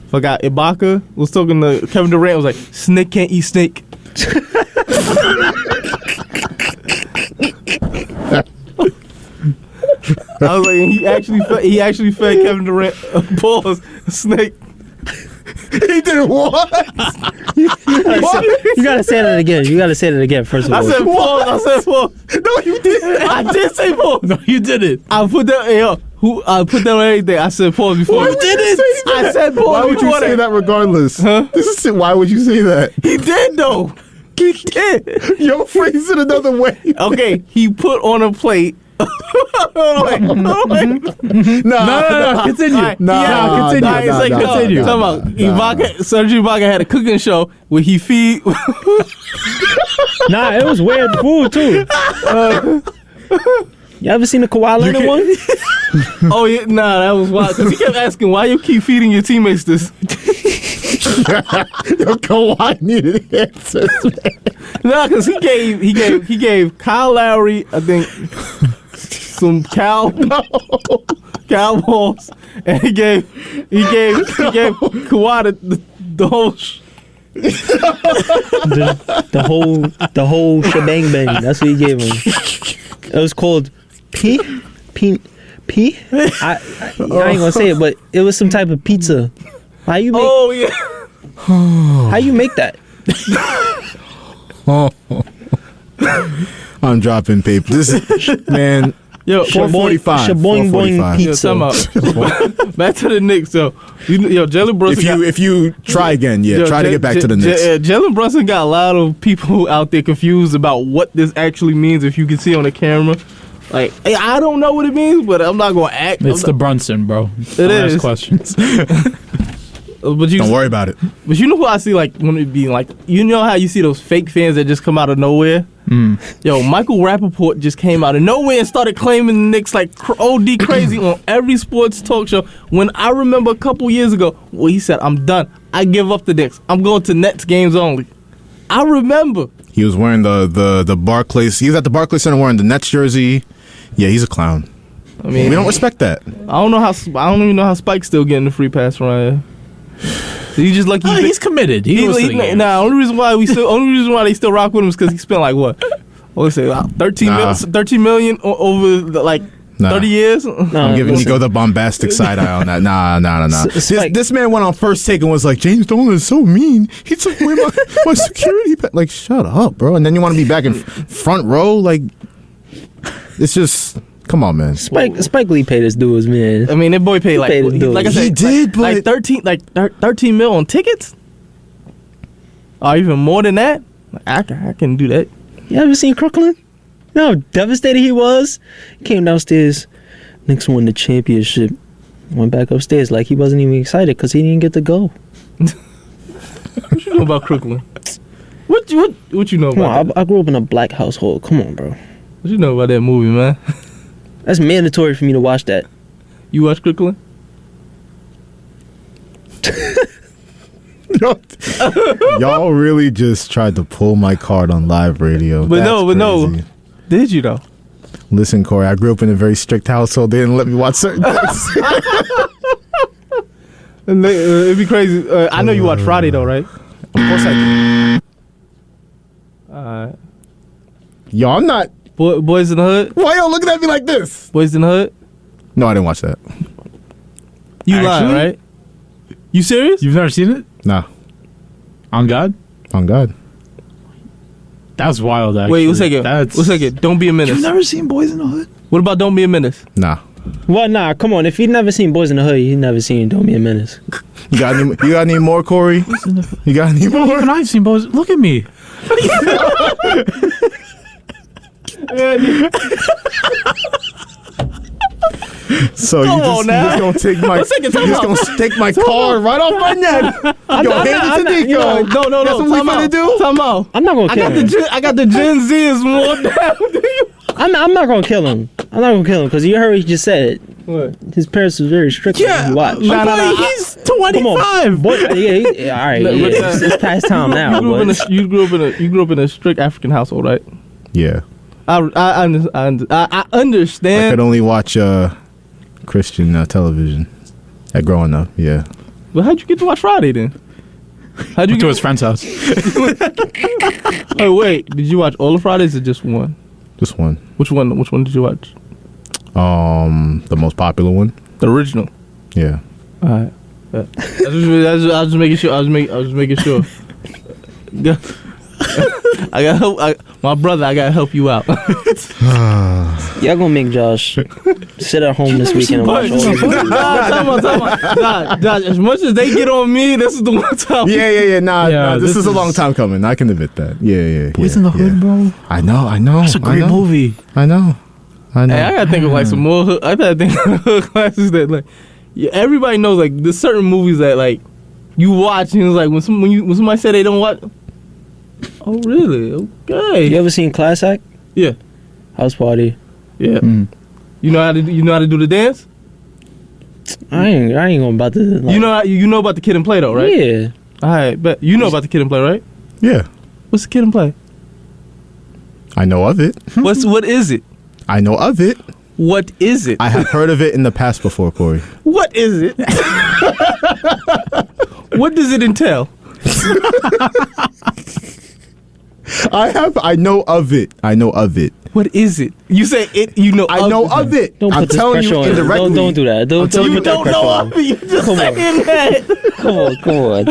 Forgot Ibaka was talking to Kevin Durant. Was like, snake can't eat snake. I was like, he actually fed Kevin Durant pause snake. He did what? You gotta say that again. You gotta say that again. First of all, I said pause. No, you didn't. I did say pause. No, you didn't. I put that. I put that on everything. I said pause before. Why would you say that? I said pause. Why would you before say that regardless? Huh? Why would you say that? He did though. He did. Yo, phrase it another way. Okay, he put on a plate. No. Continue. Continue. Serge Ibaka had a cooking show where he feed. nah, it was weird food too. You ever seen the Kawhi Leonard one? Oh yeah, nah, that was wild. Cause he kept asking, why you keep feeding your teammates this? Yo, Kawhi needed answers. Nah, cause he gave Kyle Lowry, I think, some cow balls, and he gave Kawhi the whole. the whole shebang bang. That's what he gave him. It was called P. I ain't gonna say it, but it was some type of pizza. How you make? Oh yeah. How you make that? I'm dropping paper. This man. Yo, 445. Shaboing boing 445. pizza. Back to the Knicks. So, Jalen Brunson. If you try again, try to get back to the Knicks. Jalen Brunson got a lot of people out there confused about what this actually means. If you can see on the camera, like I don't know what it means, but I'm not gonna act. It's the Brunson, bro. It is. Ask questions. But Don't worry about it. But you know who I see, like, when it be like, you know how you see those fake fans that just come out of nowhere? Yo, Michael Rappaport just came out of nowhere and started claiming the Knicks like OD crazy on every sports talk show. When I remember a couple years ago, well, he said, I'm done. I give up the Knicks. I'm going to Nets games only. I remember. He was wearing the Barclays. He was at the Barclays Center wearing the Nets jersey. Yeah, he's a clown. I mean, we don't respect that. I don't even know how Spike's still getting the free pass from right here. He just like he's committed. Only reason why they still rock with him is because he spent like what? Let's say about 13 million over the, 30 years. I'm giving Nico the bombastic side eye on that. Nah. This man went on First Take and was like, James Dolan is so mean. He took away my security. Like, shut up, bro. And then you want to be back in front row? Like, it's just. Come on, man. Spike Lee paid his dues, man. I mean, that boy paid like I said, he did, like 13 mil on tickets. Or even more than that. I can do that. You ever seen Crooklyn? You know how devastated he was? He came downstairs. Knicks won the championship. Went back upstairs like he wasn't even excited because he didn't get to go. What you know about Crooklyn? What you know about that? I grew up in a black household. Come on, bro. What you know about that movie, man? That's mandatory for me to watch that. You watch Crooklyn? Y'all really just tried to pull my card on live radio. But That's no. crazy. Did you though? Listen, Corey, I grew up in a very strict household. They didn't let me watch certain things. It'd be crazy. I know you watch Friday though, right? Of course I do. Alright. Yo, I'm not. Boys in the Hood? Why y'all looking at me like this? Boys in the Hood? No, I didn't watch that. You lying, Actually? right? You serious? You've never seen it? Nah, On God? on God. That's wild, actually. Wait, one second. That's... One second. Don't Be a Menace. You've never seen Boys in the Hood? What about Don't Be a Menace? Nah. Well, nah, come on. If you've never seen Boys in the Hood, you've never seen Don't Be a Menace. You got any more, Corey? You got any more? Even I've seen Boys. Look at me. So you just gonna take my take my car right off my neck. Yo, hand it to Nico. No. That's what we finna do? Time out. I'm not gonna kill him. I got the Gen Zers more down. I'm not gonna kill him. I'm not gonna kill him because you heard what he just said. What? His parents was very strict on him. Watch. Nah. He's 25. Boy, yeah, all right. It's past time now. You grew up in a strict African household, right? Yeah. I understand. I could only watch Christian television growing up. Yeah. But how'd you get to watch Friday then? How'd you To his friend's house. Oh wait, did you watch all the Fridays or just one? Just one. Which one? Which one did you watch? The most popular one. The original. Yeah. All right. I was just making sure. I was making sure. I gotta help. My brother, I gotta help you out. Y'all gonna make Josh sit at home this weekend and watch all these movies. Time out. Josh, as much as they get on me, this is the one time. Yeah. Nah, Yeah, this is a is- long time coming. I can admit that. Yeah. Boys in the Hood, bro. I know. That's a great movie. I know. Hey, I gotta think of like some more. I gotta think of hood classes that like, yeah, everybody knows like there's certain movies that like you watch and it's like when somebody say they don't watch. Oh really? Okay. You ever seen Class Act? Yeah. House Party. Yeah. You know how to do the dance? I ain't gonna about to. Like, You know about the Kid and Play though, right? Yeah. All right, but you know about the Kid and Play, right? Yeah. What's the Kid and Play? I know of it. What is it? I know of it. What is it? I have heard of it in the past before, Corey. What is it? What does it entail? I know of it. I know of it. What is it? You say it. You know. I know of it. Don't I'm put this telling pressure you on him. indirectly. Don't do that. Don't telling put you that pressure on him. You just Come on. saying that. Come on.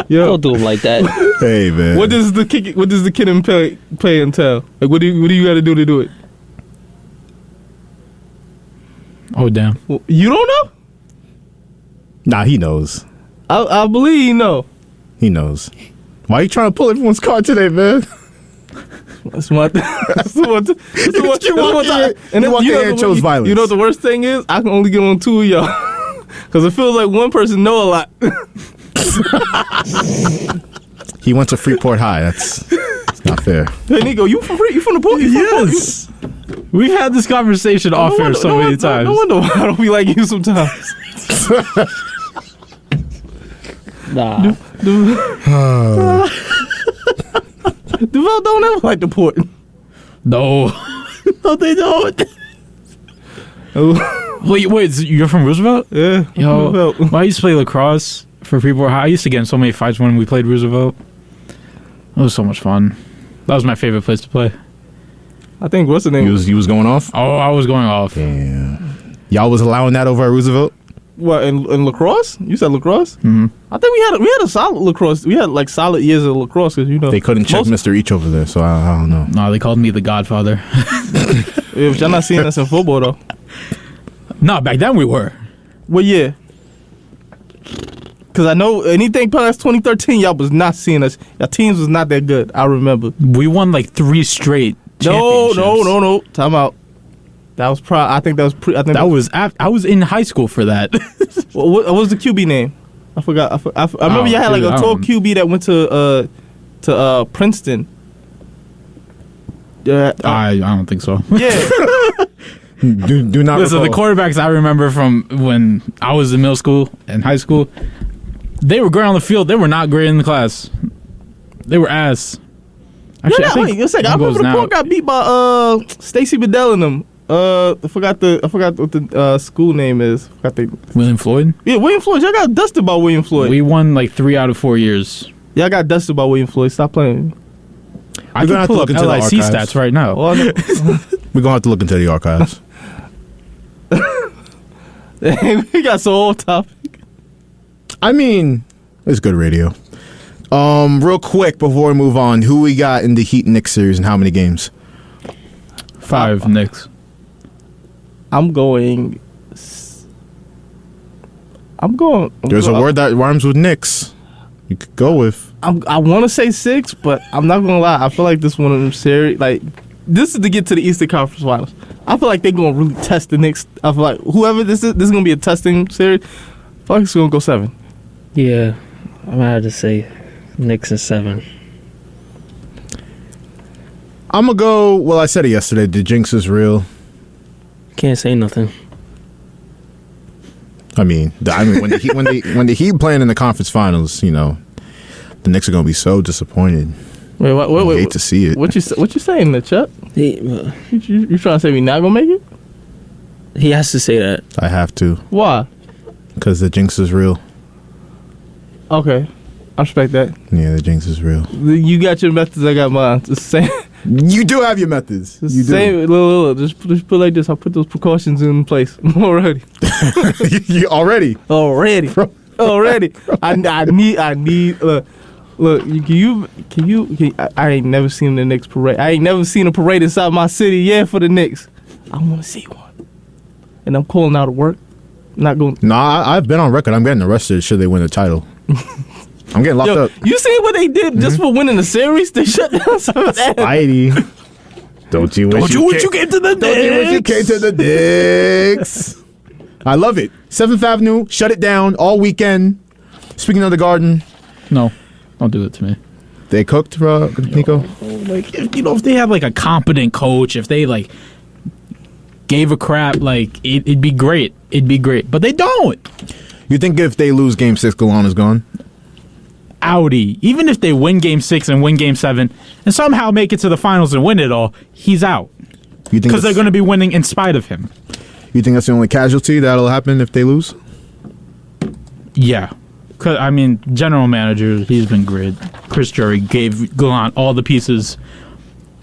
Don't do him like that. Hey man. What does the Kid and Play entail? Like what do you got to do it? Oh, damn. Well, you don't know? Nah, he knows. I believe you know. He knows. Why are you trying to pull everyone's card today, man? That's what. That's what. You walked in here and chose violence. You know what the worst thing is? I can only get on two of y'all because it feels like one person know a lot. He went to Freeport High. That's not fair. Hey Nico, you from the port? Yes. We've had this conversation off air so many times. No wonder why I don't be like you sometimes. Nah. Duval don't ever like the port. No. No, they don't. Wait, so you're from Roosevelt? Yeah. Yo, Roosevelt. when I used to play lacrosse for Freeport High, I used to get in so many fights when we played Roosevelt. It was so much fun. That was my favorite place to play. I think what's the name? He was going off. Oh, I was going off. Yeah. Y'all was allowing that over at Roosevelt? What in lacrosse? You said lacrosse? Mm-hmm. I think we had a solid lacrosse. We had like solid years of lacrosse because They couldn't check Mr. Each over there, so I don't know. No, they called me the Godfather. Yeah, but y'all not seeing us in football though. No, back then we were. Well, yeah. Because I know anything past 2013, y'all was not seeing us. Y'all teams was not that good. I remember. We won like 3 straight championships. No. Time out. That was I think that was I think I was in high school for that. what was the QB name? I forgot. I remember y'all had like a tall QB that went to Princeton. Yeah, I don't think so. Yeah. Do not Listen, the recall. quarterbacks I remember from when I was in middle school and high school, they were great on the field. They were not great in the class. They were ass. Actually, I think I remember the Port got beat by Stacy Bedell and them. I forgot what the school name is. William Floyd. Yeah, William Floyd. Y'all got dusted by William Floyd. We won like 3 out of 4 years. Y'all got dusted by William Floyd. Stop playing. I We're gonna can have to pull look up into the LIC archives. stats right now. Oh, no. We're going to have to look into the archives. We got so off topic. I mean, it's good radio. Real quick before we move on, who we got in the Heat Knicks series and how many games? 5 Knicks. I'm going. There's a word that rhymes with Knicks. You could go with. I want to say 6, but I'm not gonna lie. I feel like this one of them series, like this is to get to the Eastern Conference Finals. I feel like they're gonna really test the Knicks. I feel like whoever this is gonna be a testing series. I feel like it's gonna go 7. Yeah, I'm gonna have to say Knicks and 7. I'm gonna go. Well, I said it yesterday. The jinx is real. Can't say nothing. I mean, when the Heat playing in the conference finals, you know, the Knicks are gonna be so disappointed. Wait, I hate to see it. What you saying, there, Chuck? You trying to say we not gonna make it? He has to say that. I have to. Why? Because the jinx is real. Okay, I respect that. Yeah, the jinx is real. You got your methods, I got mine. Just say. You do have your methods. You do. Look, just put it like this. I'll put those precautions in place already. You already. I need. Look. I ain't never seen the Knicks parade. I ain't never seen a parade inside my city. Yeah, for the Knicks. I want to see one. And I'm calling out of work. Not going. Nah, I've been on record. I'm getting arrested should they win the title. I'm getting locked up. You see what they did just for winning the series? They shut down some of that. Spidey. Don't you wish you came to the Knicks? Don't you wish you came to the Knicks? I love it. 7th Avenue, shut it down all weekend. Speaking of the Garden. No, don't do it to me. They cooked, Nico? Like, if they have, like, a competent coach, if they, like, gave a crap, like, it'd be great. It'd be great. But they don't. You think if they lose Game 6, Galana's gone? Outie. Even if they win Game 6 and win Game 7 and somehow make it to the finals and win it all, he's out. Because they're going to be winning in spite of him. You think that's the only casualty that'll happen if they lose? Yeah. Cause, I mean, general manager, he's been great. Chris Drury gave Gallant all the pieces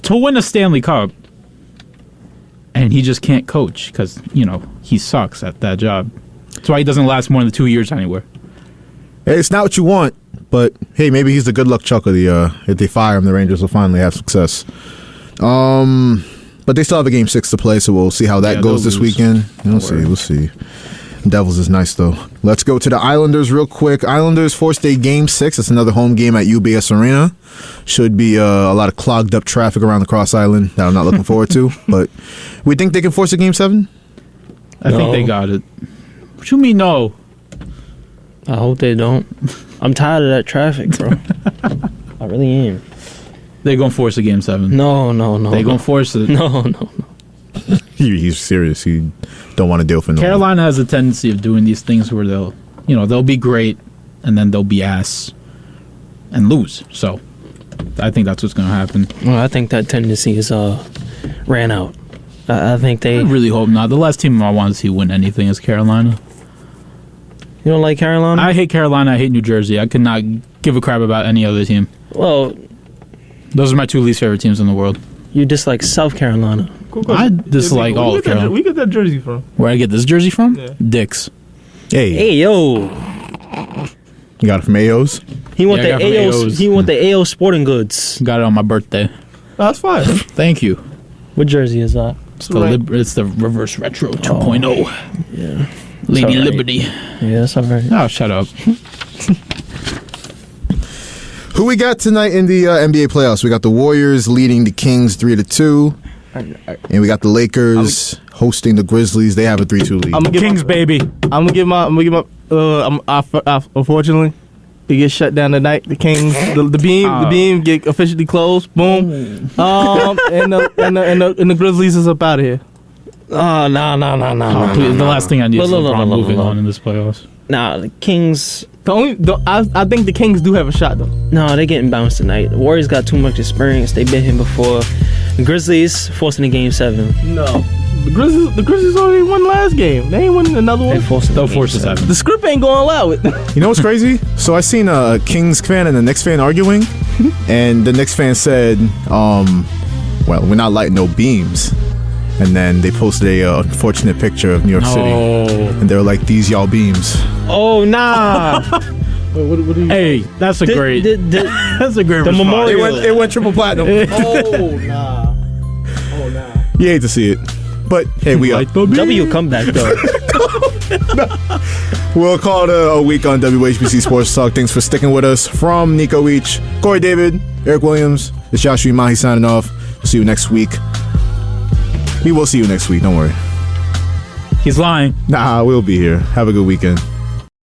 to win a Stanley Cup. And he just can't coach because, you know, he sucks at that job. That's why he doesn't last more than 2 years anywhere. Hey, it's not what you want, but hey, maybe he's the good luck Chuck of the. If they fire him, the Rangers will finally have success. But they still have a Game 6 to play, so we'll see how that goes this weekend. We'll see. Devils is nice though. Let's go to the Islanders real quick. Islanders forced a Game 6. It's another home game at UBS Arena. Should be a lot of clogged up traffic around the Cross Island that I'm not looking forward to. But we think they can force a Game 7? I think they got it. What you mean no? I hope they don't. I'm tired of that traffic, bro. I really am. They're going to force a Game 7. No. They're going to force it. No. He's serious. He don't want to deal for no. Carolina has a tendency of doing these things where they'll be great and then they'll be ass and lose. So I think that's what's going to happen. Well, I think that tendency is ran out. I think they. I really hope not. The last team I want to see win anything is Carolina. You don't like Carolina? I hate Carolina. I hate New Jersey. I could not give a crap about any other team. Well, those are my 2 least favorite teams in the world. You dislike South Carolina. I dislike all of Carolina. Where you get that jersey from? Where I get this jersey from? Yeah. Dick's. Hey, yo. You got it from AO's? He want the AO's. He want the AO Sporting Goods. Got it on my birthday. Oh, that's fine. Thank you. What jersey is that? It's the reverse retro 2.0. Yeah. Lady Liberty. Yeah, that's all right. Oh, shut up. Who we got tonight in the NBA playoffs? We got the Warriors leading the Kings 3-2, and we got the Lakers hosting the Grizzlies. They have a 3-2 lead. Kings, baby. I'm gonna give my. Unfortunately, it gets shut down tonight. The Kings, the beam get officially closed. Boom. And the Grizzlies is up out of here. Oh, no. Please, the last thing I need is LeBron moving on in this playoffs. Nah, the Kings. I think the Kings do have a shot though. No, they're getting bounced tonight. The Warriors got too much experience. They've been here before. The Grizzlies forcing a Game 7. No, the Grizzlies already won last game. They ain't winning another one. They'll force a 7. The script ain't gonna allow it. You know what's crazy? So I seen a Kings fan and a Knicks fan arguing, and the Knicks fan said, "Well, we're not lighting no beams." And then they posted a unfortunate picture of New York City. And they were like, these y'all beams. Oh, nah. Wait, what do you? Hey, that's a great. That's a great. The response. memorial. It went triple platinum. Oh, nah. Oh, nah. You hate to see it. But, hey, we up. W comeback, though. We'll call it a week on WHPC Sports Talk. Thanks for sticking with us. From Nico Each, Corey David, Eric Williams, it's Joshua Mahi signing off. We'll see you next week. We will see you next week. Don't worry. He's lying. Nah, we'll be here. Have a good weekend.